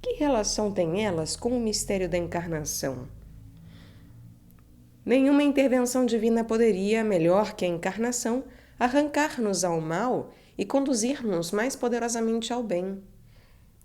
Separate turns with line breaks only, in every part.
Que relação têm elas com o mistério da encarnação? Nenhuma intervenção divina poderia, melhor que a encarnação, arrancar-nos ao mal e conduzir-nos mais poderosamente ao bem.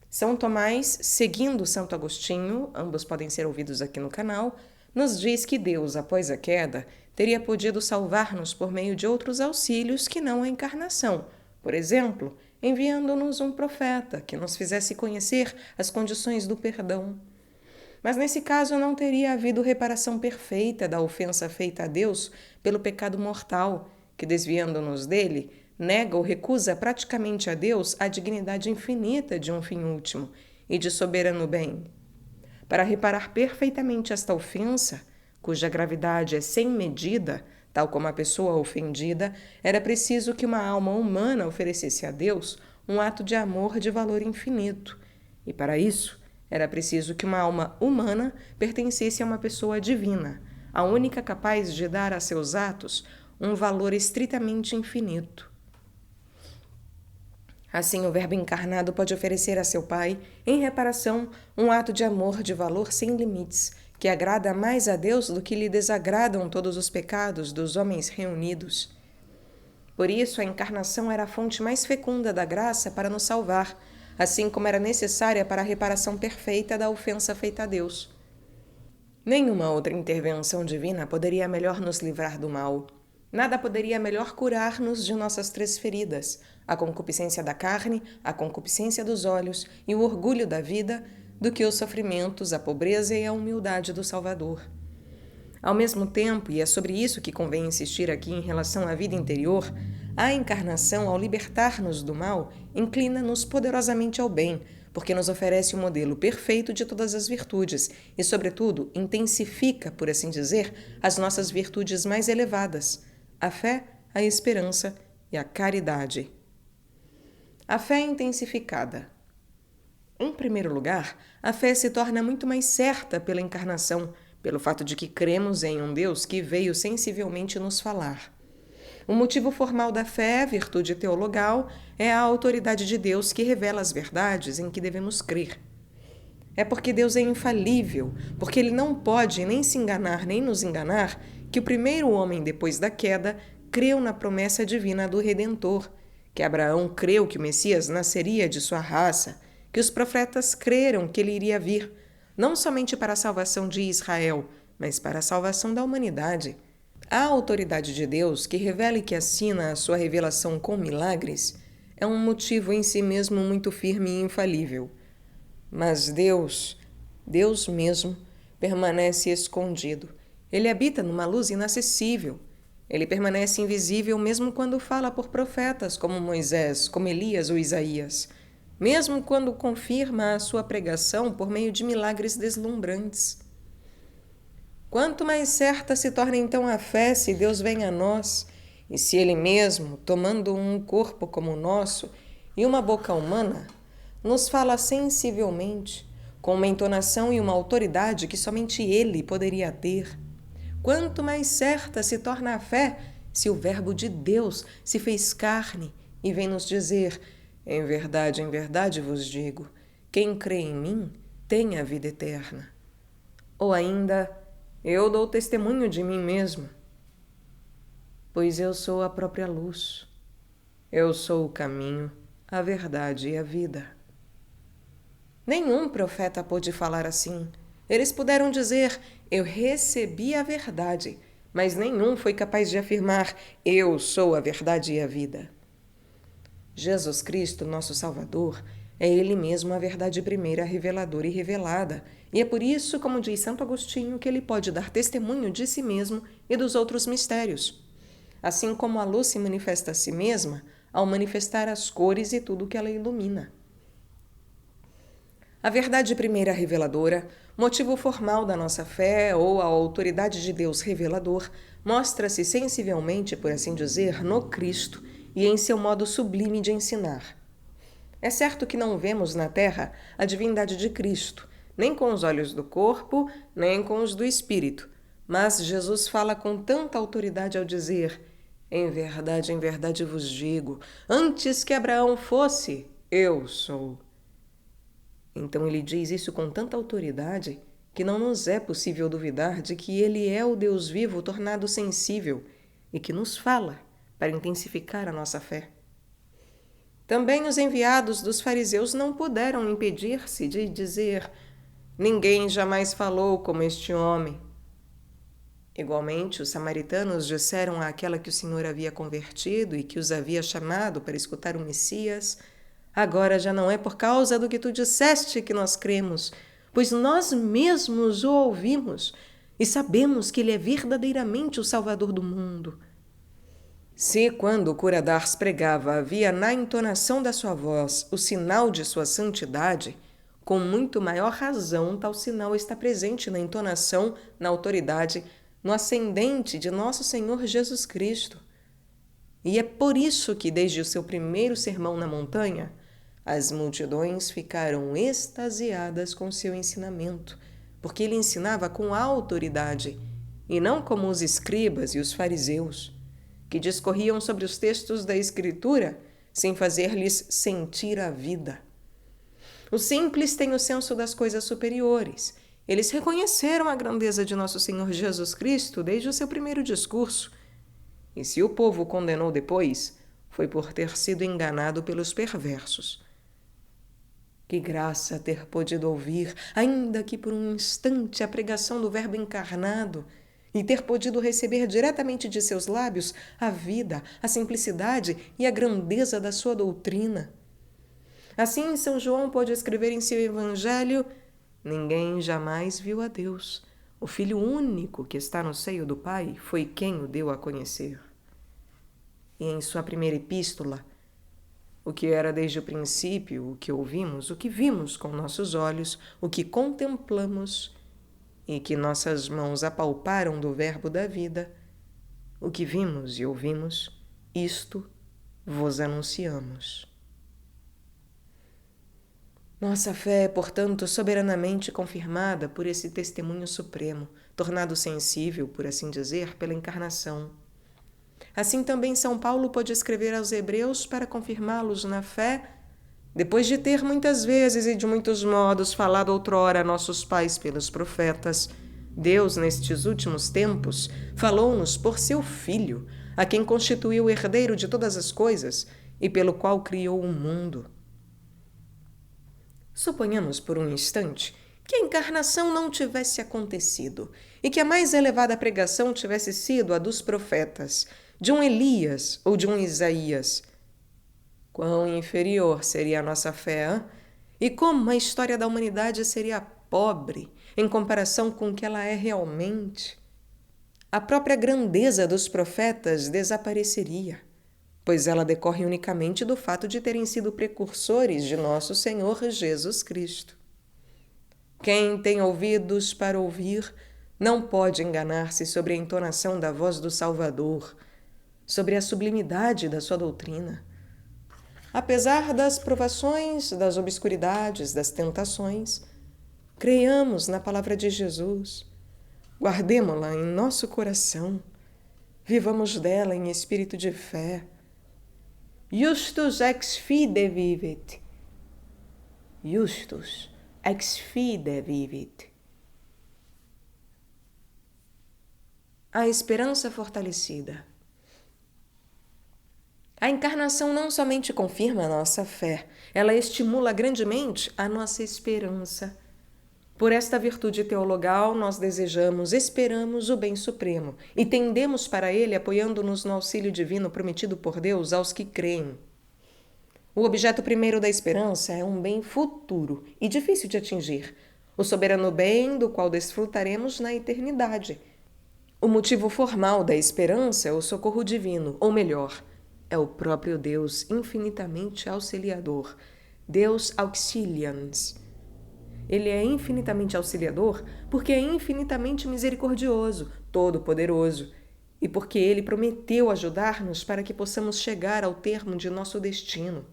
São Tomás, seguindo Santo Agostinho, ambos podem ser ouvidos aqui no canal, nos diz que Deus, após a queda, teria podido salvar-nos por meio de outros auxílios que não a encarnação. Por exemplo, enviando-nos um profeta que nos fizesse conhecer as condições do perdão. Mas nesse caso não teria havido reparação perfeita da ofensa feita a Deus pelo pecado mortal, que, desviando-nos dele, nega ou recusa praticamente a Deus a dignidade infinita de um fim último e de soberano bem. Para reparar perfeitamente esta ofensa, cuja gravidade é sem medida, tal como a pessoa ofendida, era preciso que uma alma humana oferecesse a Deus um ato de amor de valor infinito. E para isso, era preciso que uma alma humana pertencesse a uma pessoa divina, a única capaz de dar a seus atos um valor estritamente infinito. Assim, o Verbo encarnado pode oferecer a seu Pai, em reparação, um ato de amor de valor sem limites, que agrada mais a Deus do que lhe desagradam todos os pecados dos homens reunidos. Por isso, a encarnação era a fonte mais fecunda da graça para nos salvar, assim como era necessária para a reparação perfeita da ofensa feita a Deus. Nenhuma outra intervenção divina poderia melhor nos livrar do mal. Nada poderia melhor curar-nos de nossas 3 feridas, a concupiscência da carne, a concupiscência dos olhos e o orgulho da vida, do que os sofrimentos, a pobreza e a humildade do Salvador. Ao mesmo tempo, e é sobre isso que convém insistir aqui em relação à vida interior, a encarnação, ao libertar-nos do mal, inclina-nos poderosamente ao bem, porque nos oferece um modelo perfeito de todas as virtudes e, sobretudo, intensifica, por assim dizer, as nossas virtudes mais elevadas, a fé, a esperança e a caridade. A fé intensificada. Em primeiro lugar, a fé se torna muito mais certa pela encarnação, pelo fato de que cremos em um Deus que veio sensivelmente nos falar. O motivo formal da fé, virtude teologal, é a autoridade de Deus que revela as verdades em que devemos crer. É porque Deus é infalível, porque Ele não pode nem se enganar nem nos enganar, que o primeiro homem depois da queda creu na promessa divina do Redentor, que Abraão creu que o Messias nasceria de sua raça, que os profetas creram que ele iria vir, não somente para a salvação de Israel, mas para a salvação da humanidade. A autoridade de Deus, que revela e que assina a sua revelação com milagres, é um motivo em si mesmo muito firme e infalível. Mas Deus mesmo, permanece escondido. Ele habita numa luz inacessível. Ele permanece invisível mesmo quando fala por profetas como Moisés, como Elias ou Isaías, mesmo quando confirma a sua pregação por meio de milagres deslumbrantes. Quanto mais certa se torna então a fé se Deus vem a nós, e se Ele mesmo, tomando um corpo como o nosso e uma boca humana, nos fala sensivelmente, com uma entonação e uma autoridade que somente Ele poderia ter. Quanto mais certa se torna a fé se o Verbo de Deus se fez carne e vem nos dizer: em verdade vos digo, quem crê em mim tem a vida eterna. Ou ainda: eu dou testemunho de mim mesmo, pois eu sou a própria luz. Eu sou o caminho, a verdade e a vida. Nenhum profeta pôde falar assim. Eles puderam dizer: eu recebi a verdade, mas nenhum foi capaz de afirmar: eu sou a verdade e a vida. Jesus Cristo, nosso Salvador, é Ele mesmo a verdade primeira reveladora e revelada, e é por isso, como diz Santo Agostinho, que Ele pode dar testemunho de si mesmo e dos outros mistérios. Assim como a luz se manifesta a si mesma, ao manifestar as cores e tudo que ela ilumina. A verdade primeira reveladora, motivo formal da nossa fé ou a autoridade de Deus revelador, mostra-se sensivelmente, por assim dizer, no Cristo e em seu modo sublime de ensinar. É certo que não vemos na terra a divindade de Cristo, nem com os olhos do corpo, nem com os do espírito, mas Jesus fala com tanta autoridade ao dizer: em verdade vos digo, antes que Abraão fosse, eu sou. Então ele diz isso com tanta autoridade que não nos é possível duvidar de que ele é o Deus vivo tornado sensível e que nos fala para intensificar a nossa fé. Também os enviados dos fariseus não puderam impedir-se de dizer: ninguém jamais falou como este homem. Igualmente, os samaritanos disseram àquela que o Senhor havia convertido e que os havia chamado para escutar o Messias: agora já não é por causa do que tu disseste que nós cremos, pois nós mesmos o ouvimos e sabemos que ele é verdadeiramente o Salvador do mundo. Se, quando o cura d'Ars pregava, havia na entonação da sua voz o sinal de sua santidade, com muito maior razão tal sinal está presente na entonação, na autoridade, no ascendente de nosso Senhor Jesus Cristo. E é por isso que, desde o seu primeiro sermão na montanha, as multidões ficaram extasiadas com seu ensinamento, porque ele ensinava com autoridade, e não como os escribas e os fariseus, que discorriam sobre os textos da Escritura sem fazer-lhes sentir a vida. Os simples têm o senso das coisas superiores. Eles reconheceram a grandeza de nosso Senhor Jesus Cristo desde o seu primeiro discurso. E se o povo o condenou depois, foi por ter sido enganado pelos perversos. Que graça ter podido ouvir, ainda que por um instante, a pregação do Verbo encarnado, e ter podido receber diretamente de seus lábios a vida, a simplicidade e a grandeza da sua doutrina. Assim, São João pôde escrever em seu Evangelho: ninguém jamais viu a Deus. O Filho único que está no seio do Pai foi quem o deu a conhecer. E em sua primeira epístola, o que era desde o princípio, o que ouvimos, o que vimos com nossos olhos, o que contemplamos e que nossas mãos apalparam do Verbo da vida, o que vimos e ouvimos, isto vos anunciamos. Nossa fé é, portanto, soberanamente confirmada por esse testemunho supremo, tornado sensível, por assim dizer, pela encarnação. Assim também São Paulo pôde escrever aos Hebreus para confirmá-los na fé, depois de ter muitas vezes e de muitos modos falado outrora a nossos pais pelos profetas. Deus, nestes últimos tempos, falou-nos por seu Filho, a quem constituiu o herdeiro de todas as coisas e pelo qual criou o mundo. Suponhamos por um instante que a encarnação não tivesse acontecido e que a mais elevada pregação tivesse sido a dos profetas, de um Elias ou de um Isaías. Quão inferior seria a nossa fé, hein? E como a história da humanidade seria pobre em comparação com o que ela é realmente. A própria grandeza dos profetas desapareceria, pois ela decorre unicamente do fato de terem sido precursores de nosso Senhor Jesus Cristo. Quem tem ouvidos para ouvir não pode enganar-se sobre a entonação da voz do Salvador, sobre a sublimidade da sua doutrina. Apesar das provações, das obscuridades, das tentações, creiamos na palavra de Jesus, guardemo-la em nosso coração, vivamos dela em espírito de fé. Justus ex fide vivit. Justus ex fide vivit. A esperança fortalecida. A encarnação não somente confirma a nossa fé, ela estimula grandemente a nossa esperança. Por esta virtude teologal, nós desejamos, esperamos o bem supremo e tendemos para ele apoiando-nos no auxílio divino prometido por Deus aos que creem. O objeto primeiro da esperança é um bem futuro e difícil de atingir, o soberano bem do qual desfrutaremos na eternidade. O motivo formal da esperança é o socorro divino, ou melhor, é o próprio Deus infinitamente auxiliador, Deus auxilians. Ele é infinitamente auxiliador porque é infinitamente misericordioso, todo-poderoso, e porque ele prometeu ajudar-nos para que possamos chegar ao termo de nosso destino.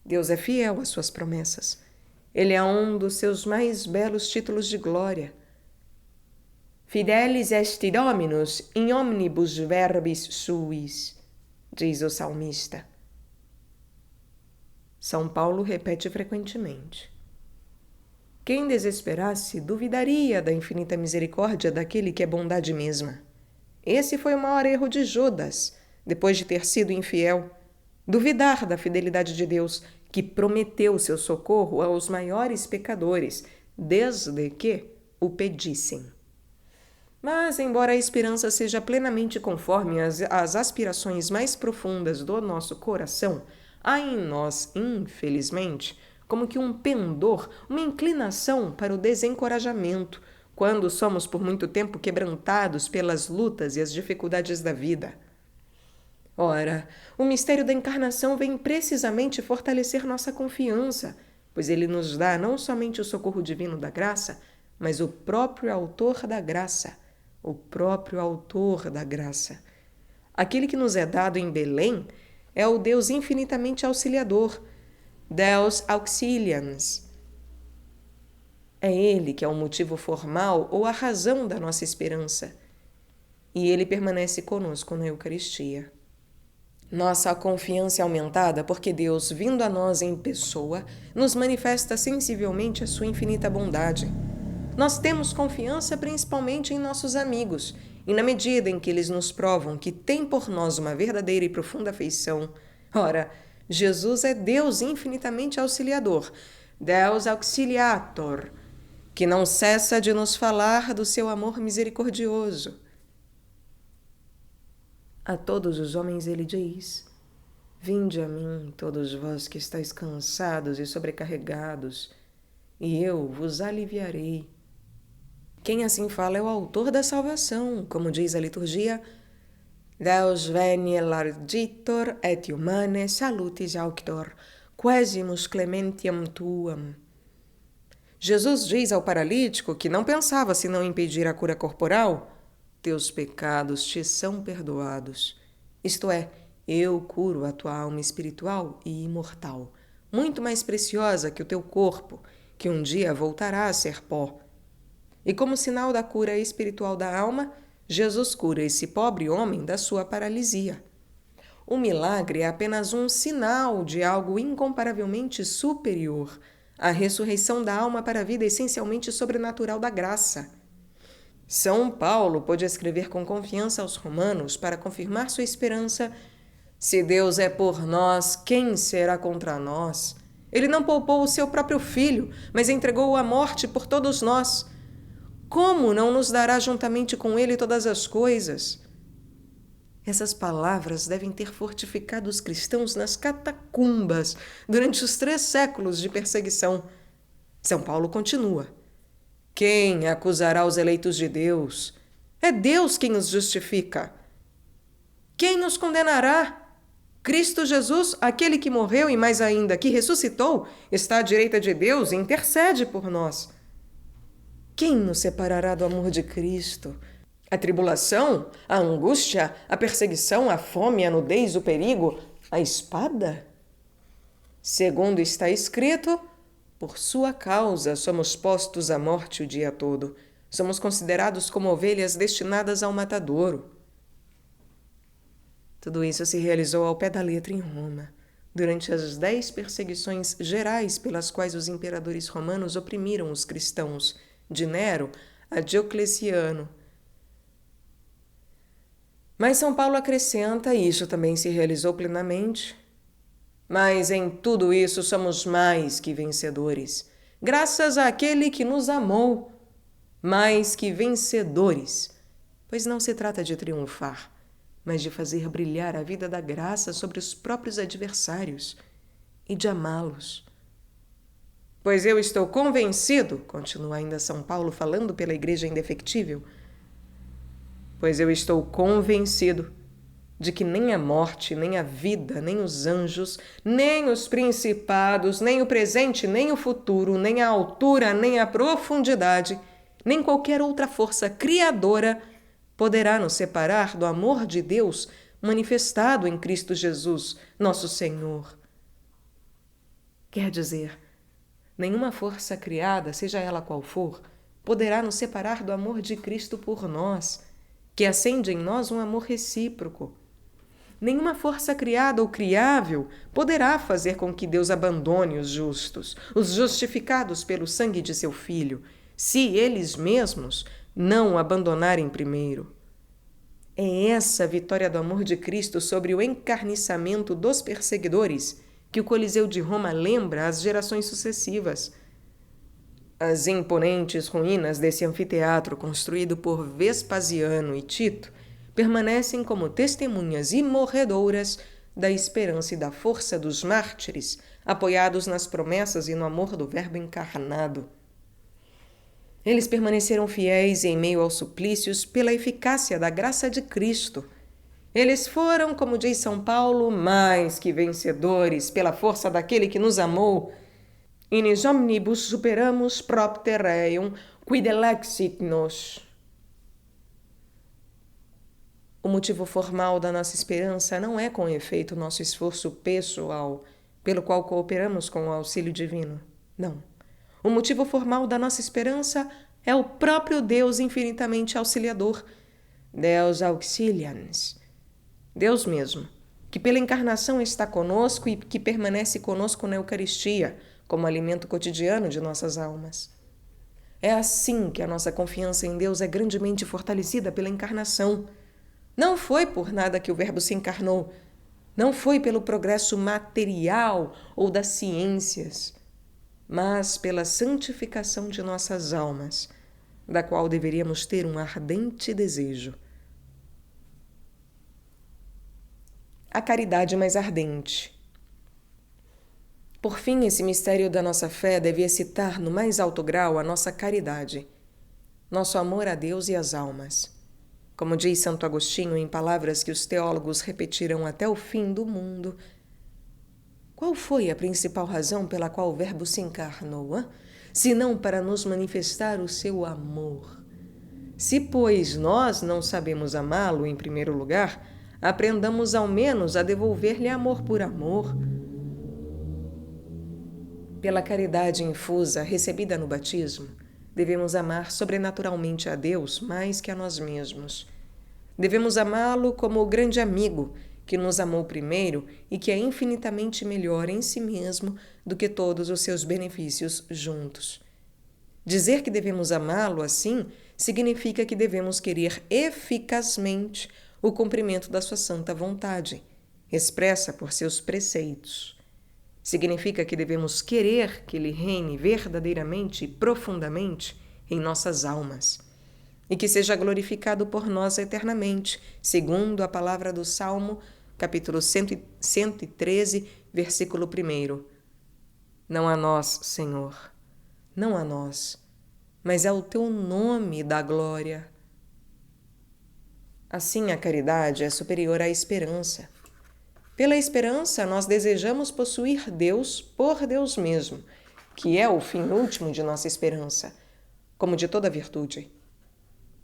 Deus é fiel às suas promessas. Ele é um dos seus mais belos títulos de glória. Fidelis est Dominus in omnibus verbis suis, diz o salmista. São Paulo repete frequentemente: Quem desesperasse duvidaria da infinita misericórdia daquele que é bondade mesma. Esse foi o maior erro de Judas, depois de ter sido infiel. Duvidar da fidelidade de Deus, que prometeu seu socorro aos maiores pecadores, desde que o pedissem. Mas, embora a esperança seja plenamente conforme às aspirações mais profundas do nosso coração, há em nós, infelizmente, como que um pendor, uma inclinação para o desencorajamento, quando somos por muito tempo quebrantados pelas lutas e as dificuldades da vida. Ora, o mistério da encarnação vem precisamente fortalecer nossa confiança, pois ele nos dá não somente o socorro divino da graça, mas o próprio autor da graça. O próprio autor da graça. Aquele que nos é dado em Belém é o Deus infinitamente auxiliador, Deus Auxilians. É Ele que é o motivo formal ou a razão da nossa esperança. E Ele permanece conosco na Eucaristia. Nossa confiança é aumentada porque Deus, vindo a nós em pessoa, nos manifesta sensivelmente a sua infinita bondade. Nós temos confiança principalmente em nossos amigos, e na medida em que eles nos provam que têm por nós uma verdadeira e profunda afeição. Ora, Jesus é Deus infinitamente auxiliador, Deus Auxiliator, que não cessa de nos falar do seu amor misericordioso. A todos os homens ele diz: Vinde a mim, todos vós que estáis cansados e sobrecarregados, e eu vos aliviarei. Quem assim fala é o autor da salvação, como diz a liturgia: Deus veni largitor et humane salutis auctor, quesimus clementiam tuam. Jesus diz ao paralítico, que não pensava senão impedir a cura corporal: Teus pecados te são perdoados. Isto é, eu curo a tua alma espiritual e imortal, muito mais preciosa que o teu corpo, que um dia voltará a ser pó. E como sinal da cura espiritual da alma, Jesus cura esse pobre homem da sua paralisia. O milagre é apenas um sinal de algo incomparavelmente superior, a ressurreição da alma para a vida essencialmente sobrenatural da graça. São Paulo pôde escrever com confiança aos romanos para confirmar sua esperança: se Deus é por nós, quem será contra nós? Ele não poupou o seu próprio filho, mas entregou-o à morte por todos nós. Como não nos dará juntamente com ele todas as coisas? Essas palavras devem ter fortificado os cristãos nas catacumbas durante os 3 séculos de perseguição. São Paulo continua: Quem acusará os eleitos de Deus? É Deus quem os justifica. Quem nos condenará? Cristo Jesus, aquele que morreu e mais ainda que ressuscitou, está à direita de Deus e intercede por nós. Quem nos separará do amor de Cristo? A tribulação, a angústia, a perseguição, a fome, a nudez, o perigo, a espada? Segundo está escrito, por sua causa somos postos à morte o dia todo. Somos considerados como ovelhas destinadas ao matadouro. Tudo isso se realizou ao pé da letra em Roma, durante as 10 perseguições gerais pelas quais os imperadores romanos oprimiram os cristãos, de Nero a Diocleciano. Mas São Paulo acrescenta, e isso também se realizou plenamente: mas em tudo isso somos mais que vencedores, graças àquele que nos amou, mais que vencedores, pois não se trata de triunfar, mas de fazer brilhar a vida da graça sobre os próprios adversários e de amá-los. Pois eu estou convencido, continua ainda São Paulo falando pela Igreja indefectível, pois eu estou convencido de que nem a morte, nem a vida, nem os anjos, nem os principados, nem o presente, nem o futuro, nem a altura, nem a profundidade, nem qualquer outra força criadora poderá nos separar do amor de Deus manifestado em Cristo Jesus, nosso Senhor. Quer dizer, nenhuma força criada, seja ela qual for, poderá nos separar do amor de Cristo por nós, que acende em nós um amor recíproco.
nenhuma força criada ou criável poderá fazer com que Deus abandone os justos, os justificados pelo sangue de seu Filho, se eles mesmos não o abandonarem primeiro. É essa a vitória do amor de Cristo sobre o encarniçamento dos perseguidores que o Coliseu de Roma lembra às gerações sucessivas. As imponentes ruínas desse anfiteatro construído por Vespasiano e Tito permanecem como testemunhas imorredoras da esperança e da força dos mártires, apoiados nas promessas e no amor do Verbo encarnado. Eles permaneceram fiéis em meio aos suplícios pela eficácia da graça de Cristo. Eles foram, como diz São Paulo, mais que vencedores pela força daquele que nos amou. Inis omnibus superamus propter eum, quid elexit nos. O motivo formal da nossa esperança não é, com efeito, nosso esforço pessoal, pelo qual cooperamos com o auxílio divino. Não. O motivo formal da nossa esperança é o próprio Deus infinitamente auxiliador, Deus auxilians, Deus mesmo, que pela encarnação está conosco e que permanece conosco na Eucaristia, como alimento cotidiano de nossas almas. É assim que a nossa confiança em Deus é grandemente fortalecida pela encarnação. Não foi por nada que o Verbo se encarnou, não foi pelo progresso material ou das ciências, mas pela santificação de nossas almas, da qual deveríamos ter um ardente desejo. A caridade mais ardente. Por fim, esse mistério da nossa fé deve excitar no mais alto grau a nossa caridade, nosso amor a Deus e às almas. Como diz Santo Agostinho em palavras que os teólogos repetirão até o fim do mundo, qual foi a principal razão pela qual o Verbo se encarnou, senão para nos manifestar o seu amor? Se, pois, nós não sabemos amá-lo em primeiro lugar, aprendamos ao menos a devolver-lhe amor por amor. Pela caridade infusa recebida no batismo, devemos amar sobrenaturalmente a Deus mais que a nós mesmos. Devemos amá-lo como o grande amigo que nos amou primeiro e que é infinitamente melhor em si mesmo do que todos os seus benefícios juntos. Dizer que devemos amá-lo assim significa que devemos querer eficazmente o cumprimento da sua santa vontade, expressa por seus preceitos. Significa que devemos querer que ele reine verdadeiramente e profundamente em nossas almas e que seja glorificado por nós eternamente, segundo a palavra do Salmo, capítulo 113, versículo 1. Não a nós, Senhor, não a nós, mas ao teu nome dá glória. Assim, a caridade é superior à esperança. Pela esperança, nós desejamos possuir Deus por Deus mesmo, que é o fim último de nossa esperança, como de toda virtude.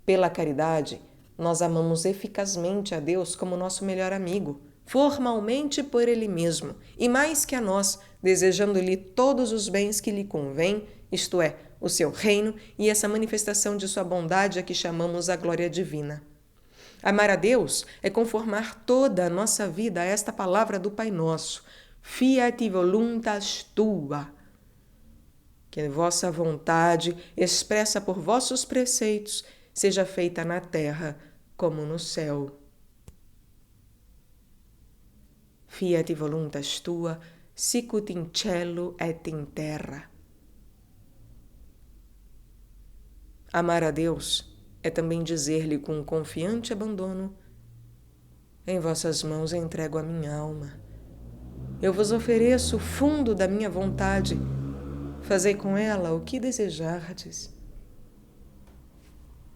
Pela caridade, nós amamos eficazmente a Deus como nosso melhor amigo, formalmente por Ele mesmo, e mais que a nós, desejando-lhe todos os bens que lhe convém, isto é, o seu reino e essa manifestação de sua bondade a que chamamos a glória divina. Amar a Deus é conformar toda a nossa vida a esta palavra do Pai Nosso, Fiat voluntas tua. Que vossa vontade, expressa por vossos preceitos, seja feita na terra como no céu. Fiat voluntas tua, sicut in cielo et in terra. Amar a Deus é também dizer-lhe com confiante abandono: em vossas mãos entrego a minha alma. Eu vos ofereço o fundo da minha vontade. Fazei com ela o que desejardes.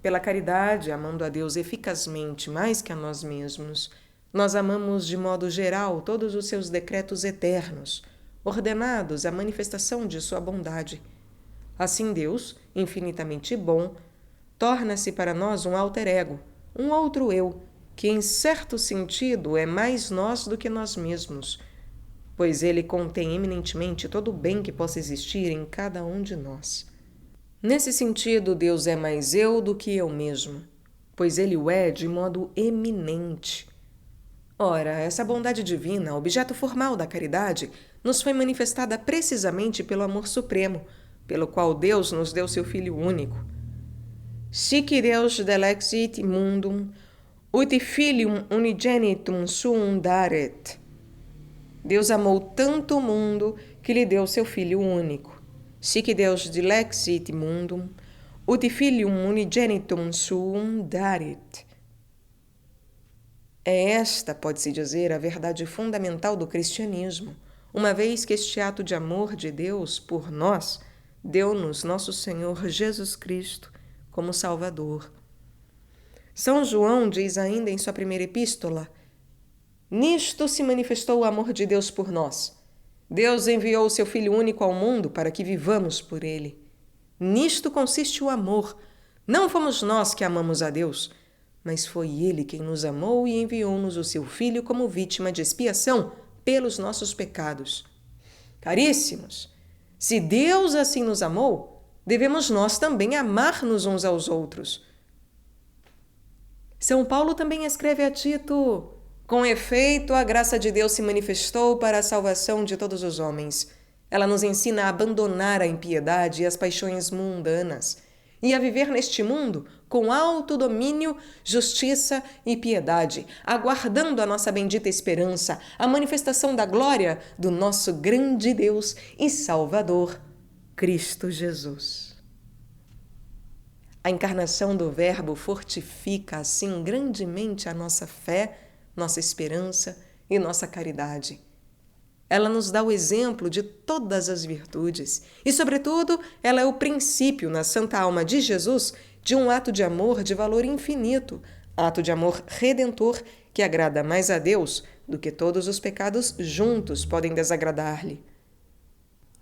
Pela caridade, amando a Deus eficazmente mais que a nós mesmos, nós amamos de modo geral todos os seus decretos eternos, ordenados à manifestação de sua bondade. Assim Deus, infinitamente bom, torna-se para nós um alter ego, um outro eu, que em certo sentido é mais nós do que nós mesmos, pois ele contém eminentemente todo o bem que possa existir em cada um de nós. Nesse sentido, Deus é mais eu do que eu mesmo, pois ele o é de modo eminente. Ora, essa bondade divina, objeto formal da caridade, nos foi manifestada precisamente pelo amor supremo, pelo qual Deus nos deu seu Filho único. Sic Deus delexit mundum, ut filium unigenitum suum daret. Deus amou tanto o mundo que lhe deu seu Filho único. Sic Deus delexit mundum, ut filium unigenitum suum daret. É esta, pode-se dizer, a verdade fundamental do cristianismo, uma vez que este ato de amor de Deus por nós deu-nos nosso Senhor Jesus Cristo como Salvador. São João diz ainda em sua primeira epístola: nisto se manifestou o amor de Deus por nós. Deus enviou o seu Filho único ao mundo para que vivamos por ele. Nisto consiste o amor. Não fomos nós que amamos a Deus, mas foi Ele quem nos amou e enviou-nos o seu Filho como vítima de expiação pelos nossos pecados. Caríssimos, se Deus assim nos amou, devemos nós também amar-nos uns aos outros. São Paulo também escreve a Tito: com efeito, a graça de Deus se manifestou para a salvação de todos os homens. Ela nos ensina a abandonar a impiedade e as paixões mundanas e a viver neste mundo com autodomínio, justiça e piedade, aguardando a nossa bendita esperança, a manifestação da glória do nosso grande Deus e Salvador, Cristo Jesus. A encarnação do Verbo fortifica, assim, grandemente a nossa fé, nossa esperança e nossa caridade. Ela nos dá o exemplo de todas as virtudes e, sobretudo, ela é o princípio na santa alma de Jesus de um ato de amor de valor infinito, ato de amor redentor que agrada mais a Deus do que todos os pecados juntos podem desagradar-lhe.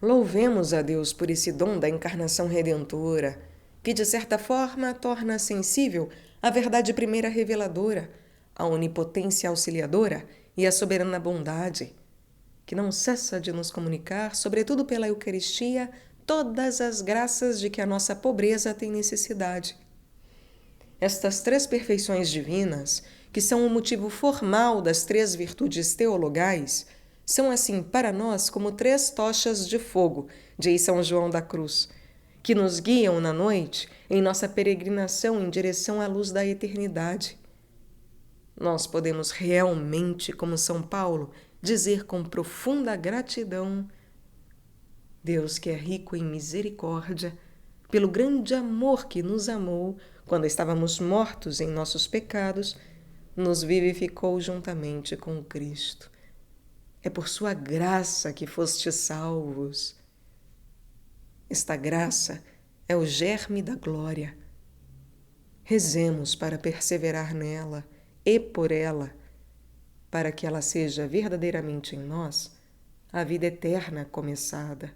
Louvemos a Deus por esse dom da encarnação redentora, que de certa forma torna sensível a verdade primeira reveladora, a onipotência auxiliadora e a soberana bondade, que não cessa de nos comunicar, sobretudo pela Eucaristia, todas as graças de que a nossa pobreza tem necessidade. Estas três perfeições divinas, que são o motivo formal das três virtudes teologais, são assim para nós como três tochas de fogo, diz São João da Cruz, que nos guiam na noite em nossa peregrinação em direção à luz da eternidade. Nós podemos realmente, como São Paulo, dizer com profunda gratidão: Deus, que é rico em misericórdia, pelo grande amor que nos amou quando estávamos mortos em nossos pecados, nos vivificou juntamente com Cristo. É por sua graça que fostes salvos. Esta graça é o germe da glória. Rezemos para perseverar nela e por ela, para que ela seja verdadeiramente em nós a vida eterna começada.